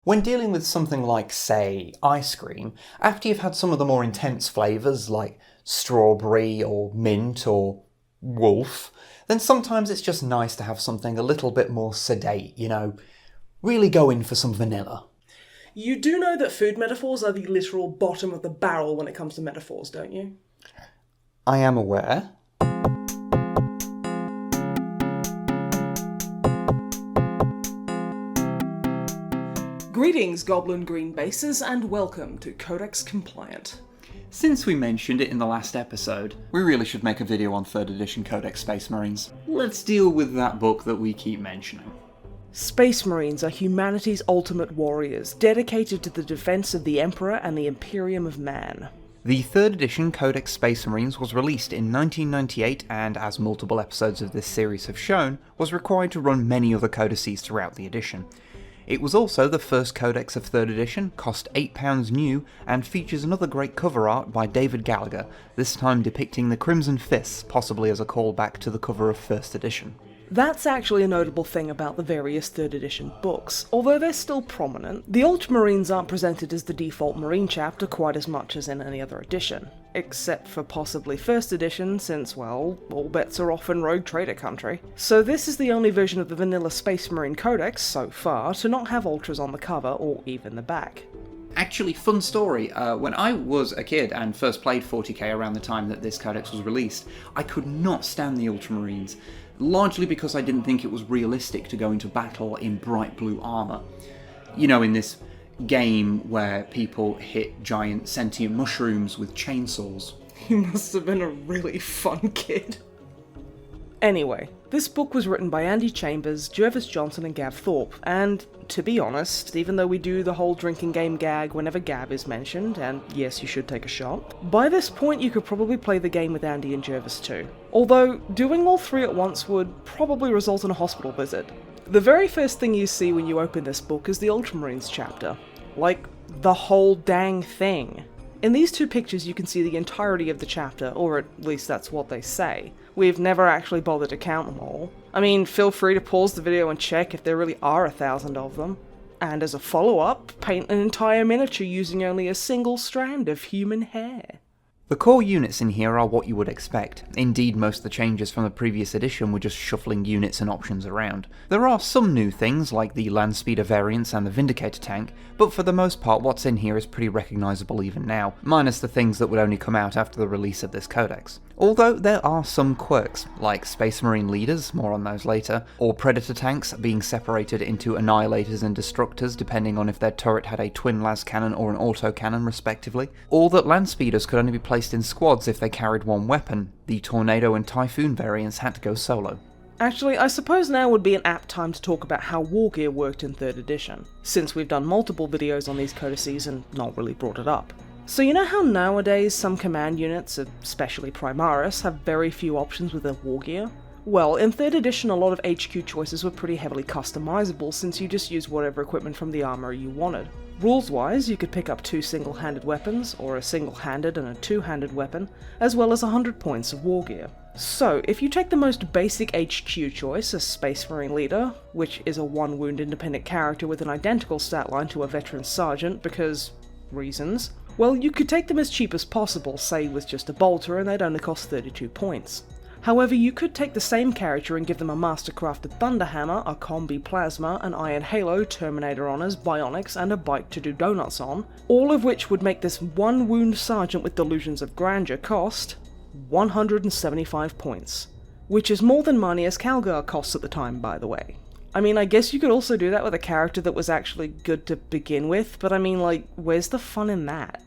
When dealing with something like, say, ice cream, after you've had some of the more intense flavours like strawberry or mint or wolf, then sometimes it's just nice to have something a little bit more sedate, really go in for some vanilla. You do know that food metaphors are the literal bottom of the barrel when it comes to metaphors, don't you? I am aware. Greetings, Goblin Green Bases, and welcome to Codex Compliant. Since we mentioned it in the last episode, we really should make a video on 3rd edition Codex Space Marines. Let's deal with that book that we keep mentioning. Space Marines are humanity's ultimate warriors, dedicated to the defense of the Emperor and the Imperium of Man. The 3rd edition Codex Space Marines was released in 1998 and, as multiple episodes of this series have shown, was required to run many other codices throughout the edition. It was also the first codex of 3rd edition, cost £8 new, and features another great cover art by David Gallagher, this time depicting the Crimson Fists, possibly as a callback to the cover of 1st edition. That's actually a notable thing about the various 3rd edition books. Although they're still prominent, the Ultramarines aren't presented as the default Marine chapter quite as much as in any other edition. Except for possibly 1st edition, since, well, all bets are off in Rogue Trader country. So this is the only version of the vanilla Space Marine Codex, so far, to not have Ultras on the cover or even the back. Actually, fun story, when I was a kid and first played 40k around the time that this codex was released, I could not stand the Ultramarines. Largely because I didn't think it was realistic to go into battle in bright blue armour. In this game where people hit giant sentient mushrooms with chainsaws. You must have been a really fun kid. Anyway, this book was written by Andy Chambers, Jervis Johnson and Gav Thorpe, and, to be honest, even though we do the whole drinking game gag whenever Gav is mentioned, and yes, you should take a shot, by this point you could probably play the game with Andy and Jervis too. Although, doing all three at once would probably result in a hospital visit. The very first thing you see when you open this book is the Ultramarines chapter. Like, the whole dang thing. In these two pictures you can see the entirety of the chapter, or at least that's what they say. We've never actually bothered to count them all. I mean, feel free to pause the video and check if there really are 1,000 of them. And as a follow-up, paint an entire miniature using only a single strand of human hair. The core units in here are what you would expect. Indeed, most of the changes from the previous edition were just shuffling units and options around. There are some new things, like the Landspeeder variants and the Vindicator tank, but for the most part what's in here is pretty recognisable even now, minus the things that would only come out after the release of this codex. Although there are some quirks, like Space Marine leaders, more on those later, or Predator tanks being separated into Annihilators and Destructors depending on if their turret had a twin las cannon or an autocannon respectively, or that Landspeeders could only be placed in squads if they carried one weapon. The Tornado and Typhoon variants had to go solo. Actually, I suppose now would be an apt time to talk about how Wargear worked in 3rd edition, since we've done multiple videos on these codices and not really brought it up. So you know how nowadays some command units, especially Primaris, have very few options with their Wargear? Well, in 3rd edition a lot of HQ choices were pretty heavily customizable since you just used whatever equipment from the armor you wanted. Rules-wise, you could pick up 2 single-handed weapons, or a single-handed and a two-handed weapon, as well as 100 points of Wargear. So, if you take the most basic HQ choice, a Space Marine leader, which is a 1-wound independent character with an identical stat line to a veteran sergeant because... reasons, well, you could take them as cheap as possible, say with just a bolter, and they'd only cost 32 points. However, you could take the same character and give them a master-crafted Thunderhammer, a Combi Plasma, an Iron Halo, Terminator Honors, Bionics, and a bike to do donuts on, all of which would make this 1-wound sergeant with Delusions of Grandeur cost 175 points. Which is more than Marnius Calgar costs at the time, by the way. I mean, I guess you could also do that with a character that was actually good to begin with, but I mean, like, where's the fun in that?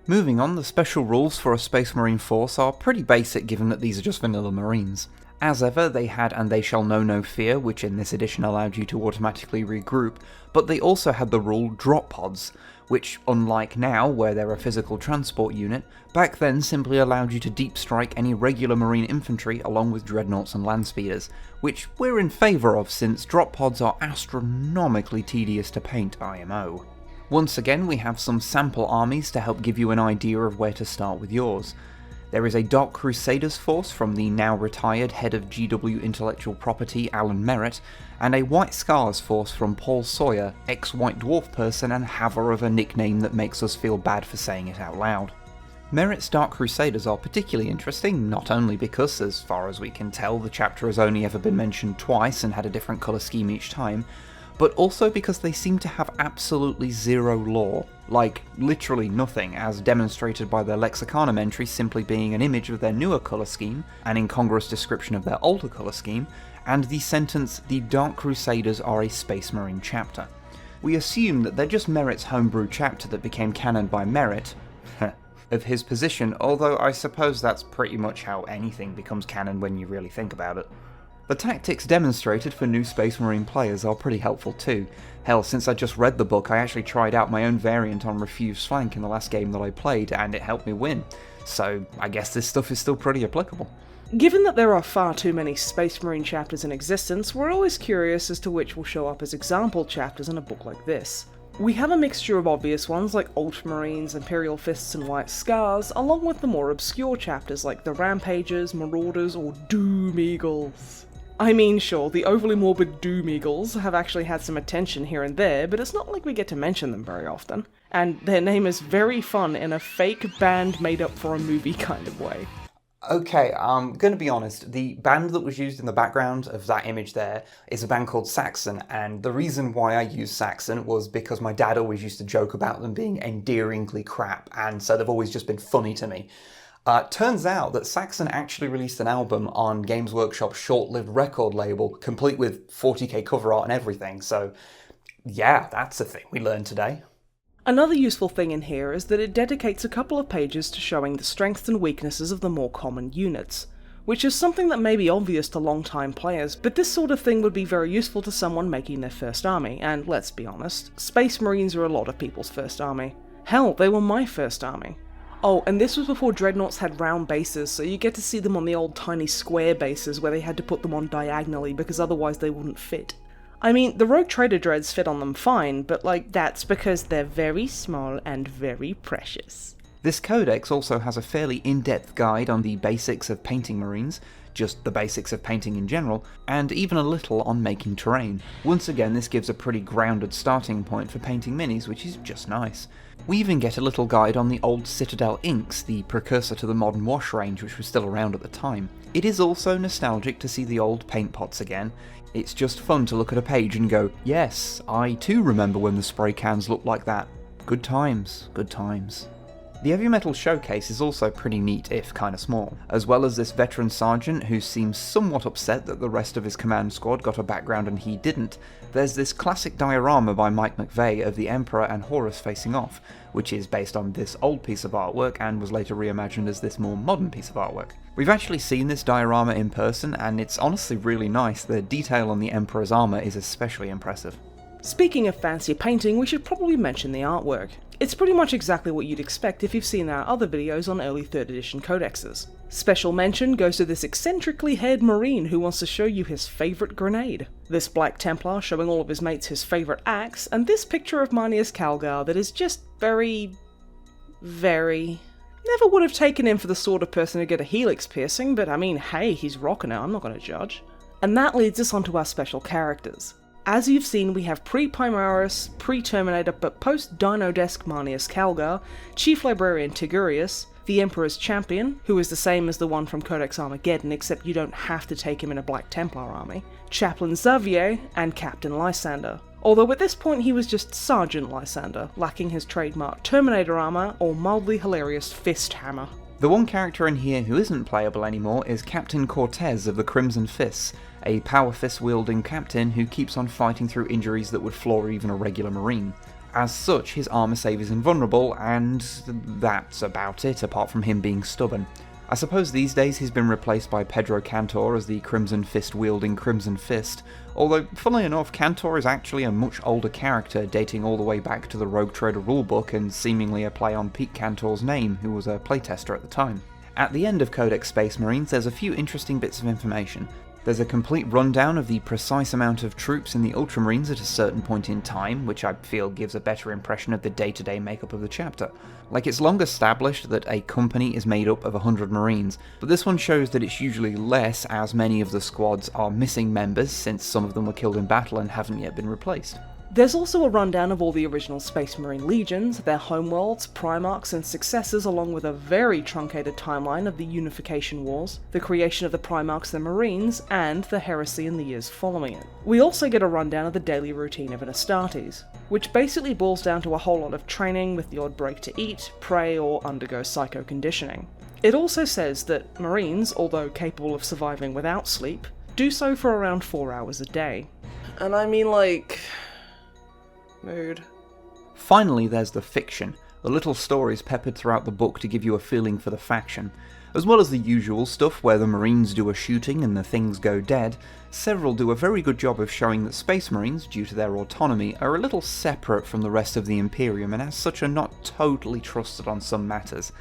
Moving on, the special rules for a Space Marine force are pretty basic given that these are just vanilla Marines. As ever, they had And They Shall Know No Fear, which in this edition allowed you to automatically regroup, but they also had the rule Drop Pods, which, unlike now, where they're a physical transport unit, back then simply allowed you to deep strike any regular Marine infantry along with dreadnoughts and landspeeders, which we're in favour of since drop pods are astronomically tedious to paint IMO. Once again, we have some sample armies to help give you an idea of where to start with yours. There is a Dark Crusaders force from the now retired head of GW Intellectual Property, Alan Merritt, and a White Scars force from Paul Sawyer, ex-White Dwarf person and haver of a nickname that makes us feel bad for saying it out loud. Merritt's Dark Crusaders are particularly interesting, not only because, as far as we can tell, the chapter has only ever been mentioned twice and had a different colour scheme each time, but also because they seem to have absolutely zero lore, like literally nothing, as demonstrated by their Lexicanum entry simply being an image of their newer colour scheme, an incongruous description of their older colour scheme, and the sentence, "The Dark Crusaders are a Space Marine chapter." We assume that they're just Merritt's homebrew chapter that became canon by Merritt, of his position, although I suppose that's pretty much how anything becomes canon when you really think about it. The tactics demonstrated for new Space Marine players are pretty helpful too. Hell, since I just read the book, I actually tried out my own variant on Refused Flank in the last game that I played, and it helped me win, so I guess this stuff is still pretty applicable. Given that there are far too many Space Marine chapters in existence, we're always curious as to which will show up as example chapters in a book like this. We have a mixture of obvious ones like Ultramarines, Imperial Fists and White Scars, along with the more obscure chapters like the Rampagers, Marauders, or Doom Eagles. I mean, sure, the overly morbid Doom Eagles have actually had some attention here and there, but it's not like we get to mention them very often. And their name is very fun in a fake band made up for a movie kind of way. Okay, I'm going to be honest, the band that was used in the background of that image there is a band called Saxon, and the reason why I use Saxon was because my dad always used to joke about them being endearingly crap, and so they've always just been funny to me. Turns out that Saxon actually released an album on Games Workshop's short-lived record label, complete with 40k cover art and everything, so yeah, that's a thing we learned today. Another useful thing in here is that it dedicates a couple of pages to showing the strengths and weaknesses of the more common units, which is something that may be obvious to long-time players, but this sort of thing would be very useful to someone making their first army, and let's be honest, Space Marines are a lot of people's first army. Hell, they were my first army. Oh, and this was before Dreadnoughts had round bases, so you get to see them on the old tiny square bases where they had to put them on diagonally because otherwise they wouldn't fit. I mean, the Rogue Trader Dreads fit on them fine, but that's because they're very small and very precious. This codex also has a fairly in-depth guide on the basics of painting Marines, just the basics of painting in general, and even a little on making terrain. Once again, this gives a pretty grounded starting point for painting minis, which is just nice. We even get a little guide on the old Citadel inks, the precursor to the modern wash range which was still around at the time. It is also nostalgic to see the old paint pots again. It's just fun to look at a page and go, yes, I too remember when the spray cans looked like that. Good times, good times. The Heavy Metal Showcase is also pretty neat, if kinda small, as well as this veteran sergeant who seems somewhat upset that the rest of his command squad got a background and he didn't. There's this classic diorama by Mike McVeigh of the Emperor and Horus facing off, which is based on this old piece of artwork and was later reimagined as this more modern piece of artwork. We've actually seen this diorama in person and it's honestly really nice. The detail on the Emperor's armour is especially impressive. Speaking of fancy painting, we should probably mention the artwork. It's pretty much exactly what you'd expect if you've seen our other videos on early 3rd edition codexes. Special mention goes to this eccentrically haired Marine who wants to show you his favourite grenade, this Black Templar showing all of his mates his favourite axe, and this picture of Marneus Calgar that is just very... Never would have taken him for the sort of person to get a helix piercing, but I mean, hey, he's rocking it, I'm not going to judge. And that leads us onto our special characters. As you've seen, we have pre-Primaris, pre-Terminator, but post-Dino-desque Marneus Calgar, Chief Librarian Tigurius, the Emperor's Champion, who is the same as the one from Codex Armageddon, except you don't have to take him in a Black Templar army, Chaplain Xavier, and Captain Lysander. Although at this point he was just Sergeant Lysander, lacking his trademark Terminator armor or mildly hilarious fist hammer. The one character in here who isn't playable anymore is Captain Cortez of the Crimson Fists, a power fist wielding captain who keeps on fighting through injuries that would floor even a regular Marine. As such, his armor save is invulnerable, and that's about it, apart from him being stubborn. I suppose these days he's been replaced by Pedro Cantor as the Crimson Fist wielding Crimson Fist, although funnily enough Cantor is actually a much older character dating all the way back to the Rogue Trader rulebook and seemingly a play on Pete Cantor's name, who was a playtester at the time. At the end of Codex Space Marines there's a few interesting bits of information. There's a complete rundown of the precise amount of troops in the Ultramarines at a certain point in time, which I feel gives a better impression of the day-to-day makeup of the chapter. Like, it's long established that a company is made up of 100 Marines, but this one shows that it's usually less, as many of the squads are missing members since some of them were killed in battle and haven't yet been replaced. There's also a rundown of all the original Space Marine legions, their homeworlds, primarchs and successors, along with a very truncated timeline of the Unification Wars, the creation of the primarchs and Marines, and the heresy in the years following it. We also get a rundown of the daily routine of an Astartes, which basically boils down to a whole lot of training with the odd break to eat, pray, or undergo psycho-conditioning. It also says that Marines, although capable of surviving without sleep, do so for around 4 hours a day. And I mean, like... mood. Finally, there's the fiction, the little stories peppered throughout the book to give you a feeling for the faction. As well as the usual stuff where the Marines do a shooting and the things go dead, several do a very good job of showing that Space Marines, due to their autonomy, are a little separate from the rest of the Imperium and as such are not totally trusted on some matters.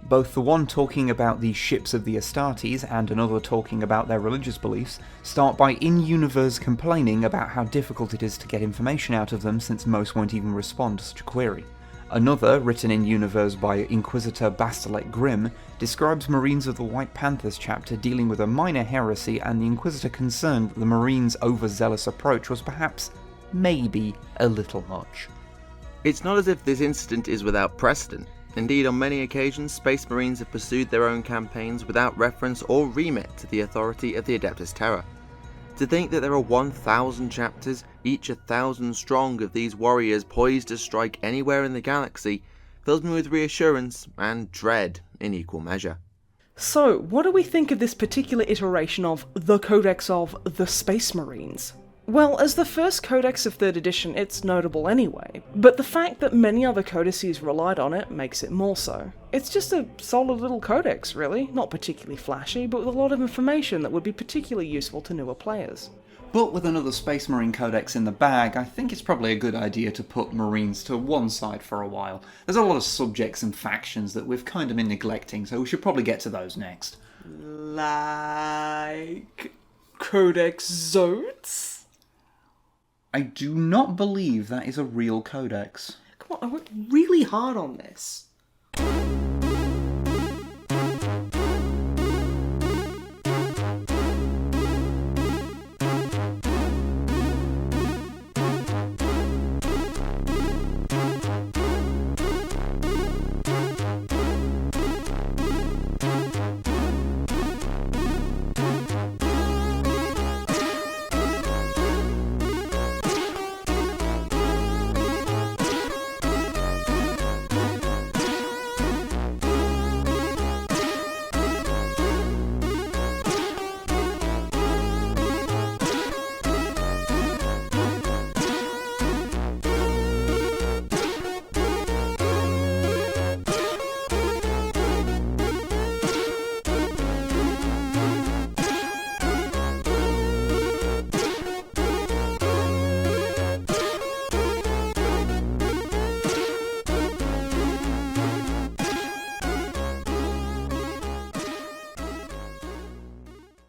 Both the one talking about the ships of the Astartes and another talking about their religious beliefs start by in-universe complaining about how difficult it is to get information out of them since most won't even respond to such a query. Another, written in-universe by Inquisitor Bastelec Grimm, describes Marines of the White Panthers chapter dealing with a minor heresy, and the Inquisitor concerned that the Marines' overzealous approach was perhaps, maybe, a little much. It's not as if this incident is without precedent. Indeed, on many occasions, Space Marines have pursued their own campaigns without reference or remit to the authority of the Adeptus Terra. To think that there are 1,000 chapters, each 1,000 strong, of these warriors poised to strike anywhere in the galaxy, fills me with reassurance and dread in equal measure. So, what do we think of this particular iteration of the Codex of the Space Marines? Well, as the first Codex of 3rd edition, it's notable anyway, but the fact that many other codices relied on it makes it more so. It's just a solid little codex, really, not particularly flashy, but with a lot of information that would be particularly useful to newer players. But with another Space Marine Codex in the bag, I think it's probably a good idea to put Marines to one side for a while. There's a lot of subjects and factions that we've kind of been neglecting, so we should probably get to those next. Like... Codex Zotes? I do not believe that is a real codex. Come on, I worked really hard on this.